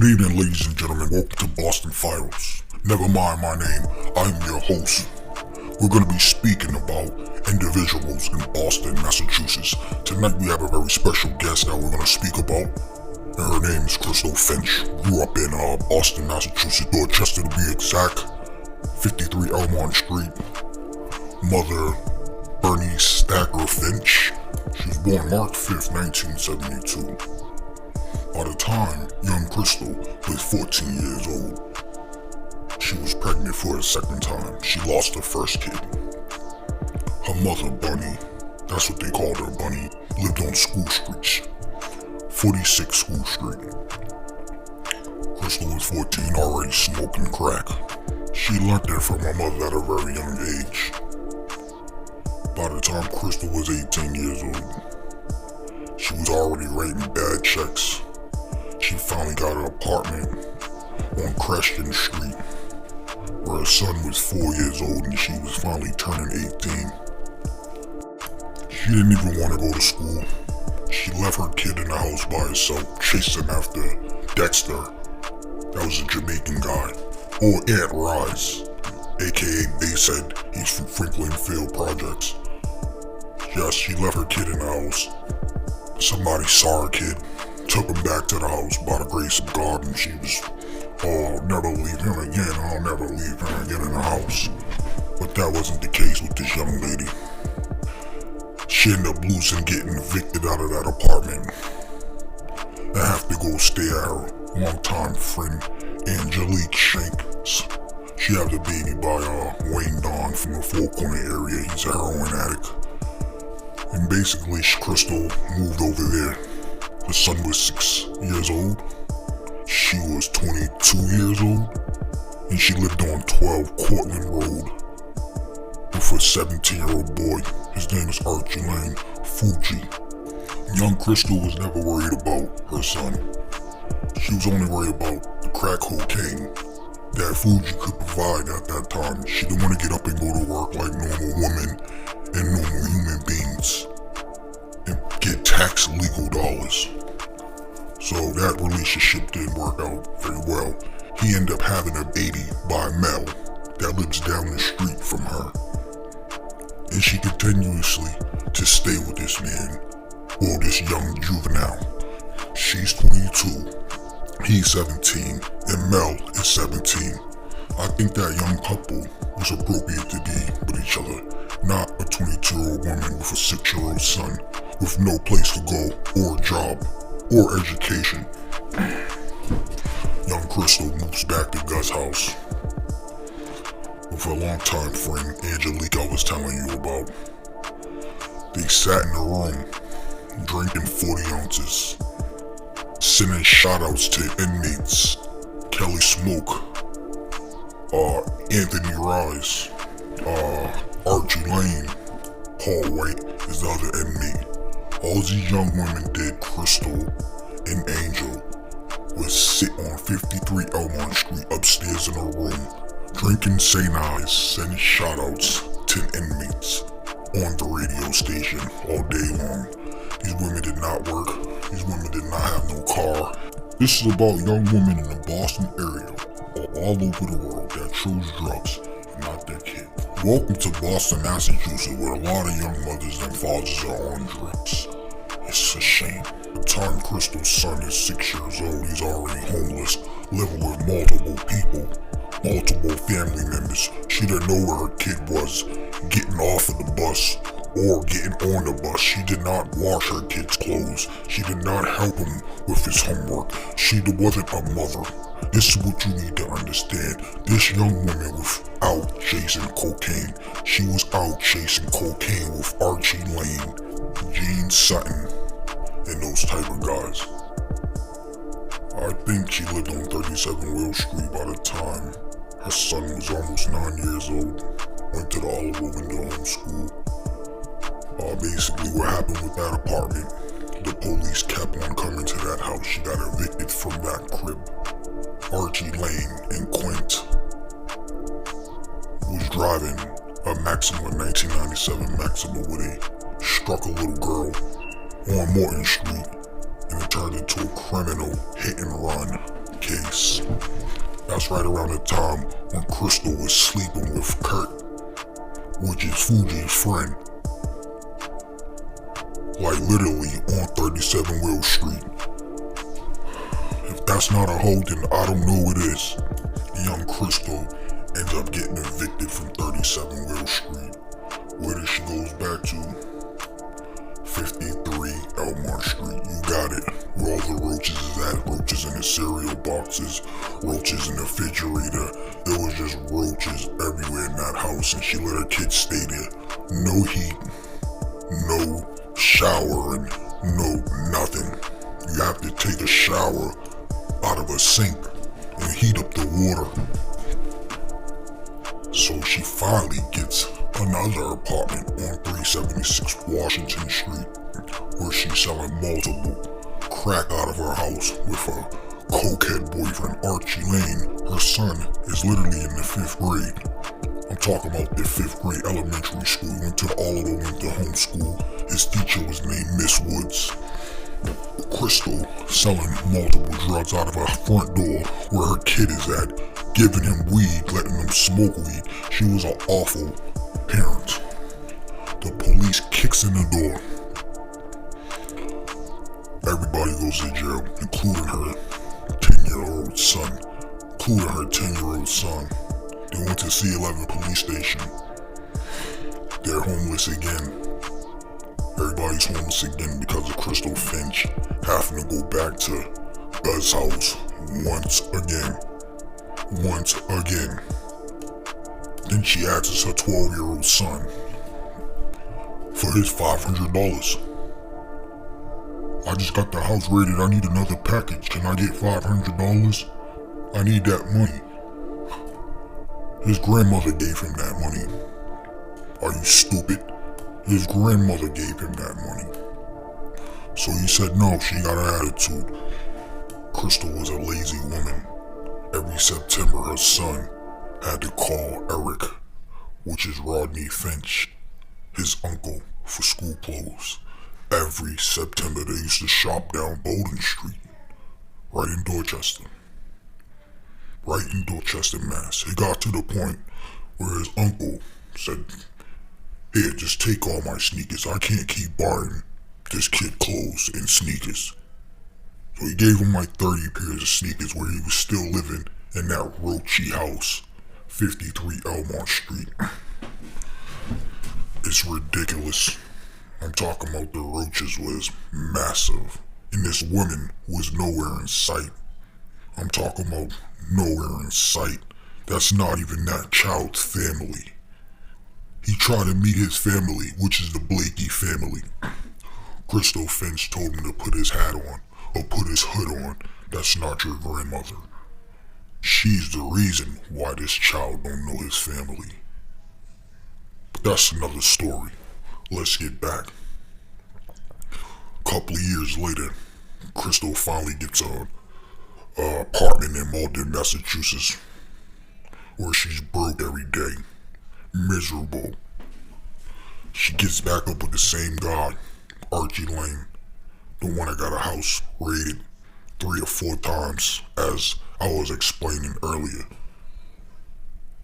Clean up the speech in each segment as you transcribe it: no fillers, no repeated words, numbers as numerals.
Good evening, ladies and gentlemen. Welcome to Boston Files. Never mind my name, I'm your host. We're going to be speaking about individuals in Boston, Massachusetts. Tonight we have a very special guest that we're going to speak about. And her name is Crystal Finch. Grew up in Boston, Massachusetts, Dorchester to be exact. 53 Elmont Street. Mother, Bernice Stacker Finch. She was born March 5th, 1972. By the time young Crystal was 14 years old, she was pregnant for the second time. She lost her first kid. Her mother, Bunny, that's what they called her, Bunny, lived on School Street, 46 School Street. Crystal was 14, already smoking crack. She learned that from her mother at a very young age. By the time Crystal was 18 years old, she was already writing bad checks. She finally got an apartment on Creston Street, where her son was 4 years old and she was finally turning 18. She didn't even want to go to school. She left her kid in the house by herself, chasing after Dexter. That was a Jamaican guy. Or Aunt Rise, aka Basehead. He's from Franklin Field Projects. Yes, she left her kid in the house. Somebody saw her kid, took him back to the house by the grace of God, and she was, I'll never leave him again, I'll never leave him again in the house. But that wasn't the case with this young lady. She ended up losing, getting evicted out of that apartment. And have to go stay at her longtime friend, Angelique Shanks. She had the baby by Wayne Don from the Four Corner area. He's a heroin addict. And basically, Crystal moved over there. Her son was 6 years old. She was 22 years old. And she lived on 12 Cortland Road with a 17-year-old boy. His name is Archie Lane Fuji. Young Crystal was never worried about her son. She was only worried about the crack cocaine that Fuji could provide at that time. She didn't want to get up and go to work like normal women and normal human beings and get tax legal dollars. So that relationship didn't work out very well. He ended up having a baby by Mel that lives down the street from her. And she continuously to stay with this man, well, this young juvenile. She's 22, he's 17, and Mel is 17. I think that young couple was appropriate to be with each other, not a 22-year-old woman with a 6-year-old son with no place to go, or a job, or education. Young Crystal moves back to Gus' house with her longtime friend, Angelique, I was telling you about. They sat in the room, drinking 40 ounces, sending shout-outs to inmates, Kelly Smoke, Anthony Rise, Archie Lane, Paul White is the other inmate. All these young women did, Crystal and Angel, would sit on 53 Elmont Street upstairs in her room, drinking St. Ives, sending shout-outs to inmates on the radio station all day long. These women did not work. These women did not have no car. This is about young women in the Boston area, all over the world, that chose drugs and not their kids. Welcome to Boston, Massachusetts, where a lot of young mothers and fathers are on drugs. It's a shame. By the time Crystal's son is 6 years old, he's already homeless, living with multiple people, multiple family members. She didn't know where her kid was getting off of the bus or getting on the bus. She did not wash her kid's clothes. She did not help him with his homework. She wasn't a mother. This is what you need to understand. This young woman was out chasing cocaine. She was out chasing cocaine with Archie Lane, Gene Sutton, and those type of guys. I think she lived on 37 Will Street by the time her son was almost 9 years old. Went to the Oliver Window Home School. Basically what happened with that apartment, the police kept on coming to that house. She got evicted from that crib. Archie Lane and Quint was driving a Maxima 1997 Maxima where they struck a little girl on Morton Street and it turned into a criminal hit and run. case. That's right around the time when Crystal was sleeping with Kurt, which is Fuji's friend. Like literally on 37 Will Street. If that's not a hoe, then I don't know what is. Young Crystal ends up getting evicted from 37 Will Street, where she goes back to 53 Elmont Street. You got it. Where all the roaches is at. Roaches in the cereal boxes, roaches in the refrigerator. There was just roaches everywhere in that house, and she let her kids stay there. No heat, no shower, and no nothing. You have to take a shower out of a sink and heat up the water. So she finally gets another apartment on 376 Washington Street, where she's selling multiple crack out of her house with her cokehead boyfriend Archie Lane. Her son is literally in the 5th grade. I'm talking about the 5th grade elementary school. He went to the Oliver Winter homeschool. His teacher was named Miss Woods. Crystal selling multiple drugs out of her front door where her kid is at, giving him weed, letting him smoke weed. She was an awful parent. The police kicks in the door. Everybody goes to jail, including her 10-year-old son. They went to C11 police station. They're homeless again. Everybody's homeless again because of Crystal Finch having to go back to Buz's house once again. Then she asks her 12-year-old son for his $500. I just got the house raided. I need another package. Can I get $500? I need that money. His grandmother gave him that money. Are you stupid? His grandmother gave him that money. So he said no, she got an attitude. Crystal was a lazy woman. Every September her son had to call Eric, which is Rodney Finch, his uncle, for school clothes. Every September they used to shop down Bowden Street, right in Dorchester, Mass. It got to the point where his uncle said, "Here, just take all my sneakers. I can't keep buying this kid clothes and sneakers." So he gave him like 30 pairs of sneakers where he was still living in that roachy house, 53 Elmont Street. It's ridiculous. I'm talking about the roaches was massive, and this woman was nowhere in sight. I'm talking about nowhere in sight. That's not even that child's family. He tried to meet his family, which is the Blakey family. Crystal Finch told him to put his hat on, or put his hood on. That's not your grandmother. She's the reason why this child don't know his family. But that's another story. Let's get back. A couple of years later, Crystal finally gets an apartment in Malden, Massachusetts, where she's broke every day. Miserable. She gets back up with the same guy, Archie Lane, the one that got a house raided 3 or 4 times, as I was explaining earlier.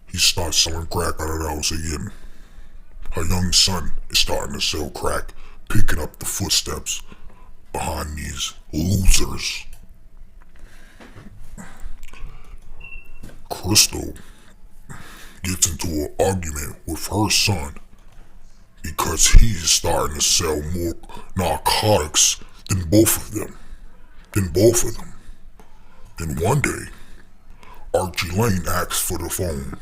He starts selling crack out of the house again. Her young son is starting to sell crack, picking up the footsteps behind these losers. Crystal gets into an argument with her son because he is starting to sell more narcotics than both of them. Then one day, Archie Lane asks for the phone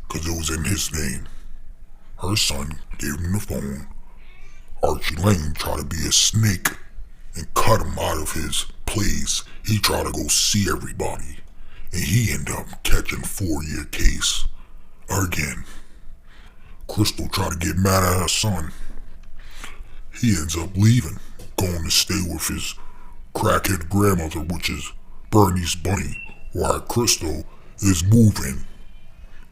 because it was in his name. Her son gave him the phone. Archie Lane tried to be a snake and cut him out of his place. He tried to go see everybody, and he ended up catching 4-year case again. Crystal tried to get mad at her son. He ends up leaving, going to stay with his crackhead grandmother, which is Bernie's bunny, while Crystal is moving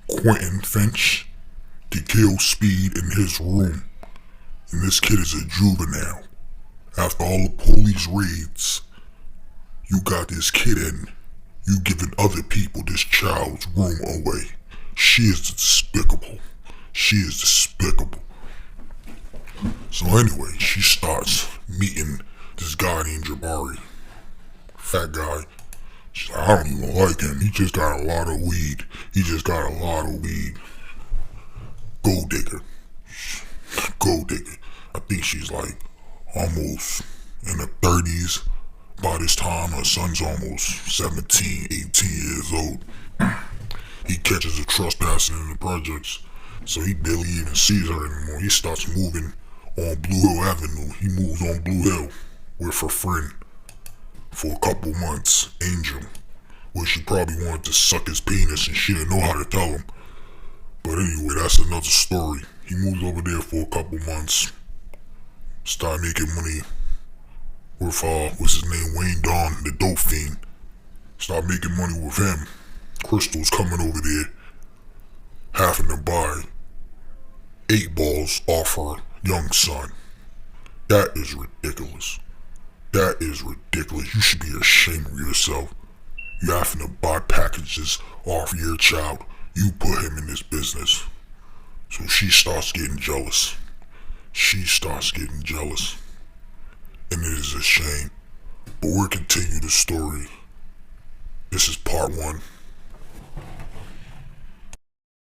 Quentin Finch to kill Speed in his room. And this kid is a juvenile. After all the police raids, You got this kid and you giving other people this child's room away. She is despicable. She is despicable. So anyway, she starts meeting this guy named Jabari. Fat guy. She's like, I don't even like him. He just got a lot of weed. He just got a lot of weed. Gold digger. Gold digger. I think she's like almost in her 30s. By this time, her son's almost 17, 18 years old. He catches a trespassing in the projects, so he barely even sees her anymore. He starts moving on Blue Hill Avenue. He moves on Blue Hill with her friend for a couple months, Angel, where she probably wanted to suck his penis and she didn't know how to tell him. But anyway, that's another story. He moves over there for a couple months, start making money with, what's his name, Wayne Don, the dope fiend. Start making money with him. Crystal's coming over there, having to buy 8 balls off her young son. That is ridiculous. That is ridiculous. You should be ashamed of yourself. You having to buy packages off your child. You put him in this business. So she starts getting jealous. She starts getting jealous. And it is a shame. But we'll continue the story. This is part 1.